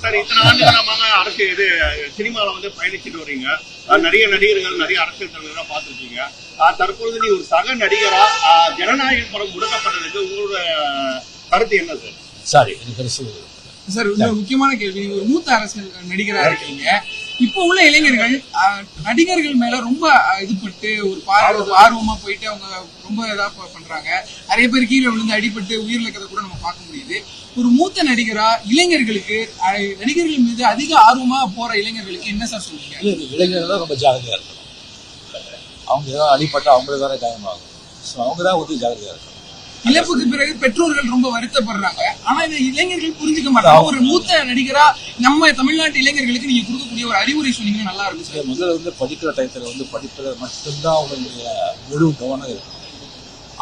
Sir இத்தனை ஆண்டுகளமாக அரசு இது சினிமாவில் வந்து பயணிச்சுட்டு வரீங்க, நிறைய நடிகர்கள் நிறைய அரசியல் தலைவர்களாக பார்த்துருக்கீங்க. தற்பொழுது நீ ஒரு சக நடிகரா ஜனநாயக படம் முடக்கப்பட்டதுக்கு உங்களோட கருத்து என்ன சார்? சாரி எனக்கு சார் முக்கியமான கேள்வி. ஒரு மூத்த அரசியல் நடிகரா இருக்கீங்க. இப்போ உள்ள இளைஞர்கள் நடிகர்கள் மேல ரொம்ப இதுபட்டு ஒரு ஆர்வமா போயிட்டு அவங்க ரொம்ப இதா பண்றாங்க. நிறைய பேர் கீழே விழுந்து அடிபட்டு உயிரிழக்கிறத கூட நம்ம பார்க்க முடியுது. ஒரு மூத்த நடிகரா இளைஞர்களுக்கு நடிகர்கள் மீது அதிக ஆர்வமா போற இளைஞர்களுக்கு என்ன சார் சொல்லுங்க? இளைஞர்கள் தான் ரொம்ப ஜாகிரதையா இருக்கணும். அவங்க ஏதாவது அடிப்பட்டா அவங்களுக்கு தானே காயமாகும். அவங்க தான் வந்து ஜாகிரதையா இருக்கணும். இழப்புக்கு பிறகு பெற்றோர்கள் ரொம்ப வருத்தப்படுறாங்க. ஆனா இந்த இளைஞர்கள் புரிஞ்சுக்க மாட்டாங்க. ஒரு மூத்த நடிகரா நம்ம தமிழ்நாட்டு இளைஞர்களுக்கு நீங்க கொடுக்கக்கூடிய ஒரு அறிவுரை சொன்னீங்கன்னா நல்லா இருக்கும் சார். முதல்ல வந்து படிக்கிற டயத்துல வந்து படிப்பதை மட்டும்தான் அவங்களுடைய முழு கவனம் இருக்கும்.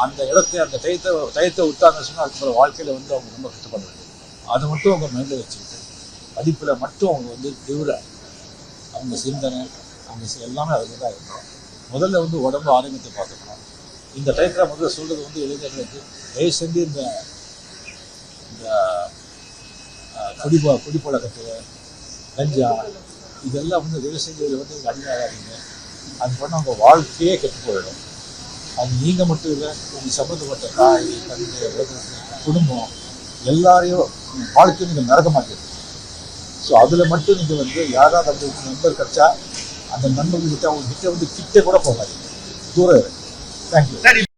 அந்த இடத்தை அந்த டயத்தை விட்டாங்கன்னு சொன்னா அதுக்கப்புறம் வாழ்க்கையில வந்து அவங்க ரொம்ப கஷ்டப்பட வேண்டியது. அதை மட்டும் அவங்க மைண்ட்ல வச்சுக்கிட்டு படிப்புல மட்டும் அவங்க வந்து தீவிர அவங்க சிந்தனை அவங்க எல்லாமே அதுக்கு தான் இருக்கும். முதல்ல வந்து உடம்பு ஆரோக்கியத்தை பார்த்துக்கணும். இந்த டயத்தில் முதல்ல சொல்றது வந்து இளைஞர்களுக்கு தயவு செஞ்சு இந்த குடிப்பழக்கத்து கஞ்சா இதெல்லாம் வந்து தயவு செஞ்சு வந்து அடிமையாகாதீங்க. அது பண்ண அவங்க வாழ்க்கையே கெட்டு போயிடும். அது நீங்கள் மட்டும் இல்லை, உங்களுக்கு சம்மந்தப்பட்ட தாய் தந்தை குடும்பம் எல்லாரையும் வாழ்க்கையும் நீங்கள் மறக்க மாட்டீங்க. ஸோ அதில் மட்டும் நீங்கள் வந்து யாராவது அந்த நண்பர் கிடைச்சா அந்த நண்பர்கள்கிட்ட அவங்க கிட்ட வந்து கிட்ட கூட போகாதீங்க, தூரம் இருக்கு. Thank you.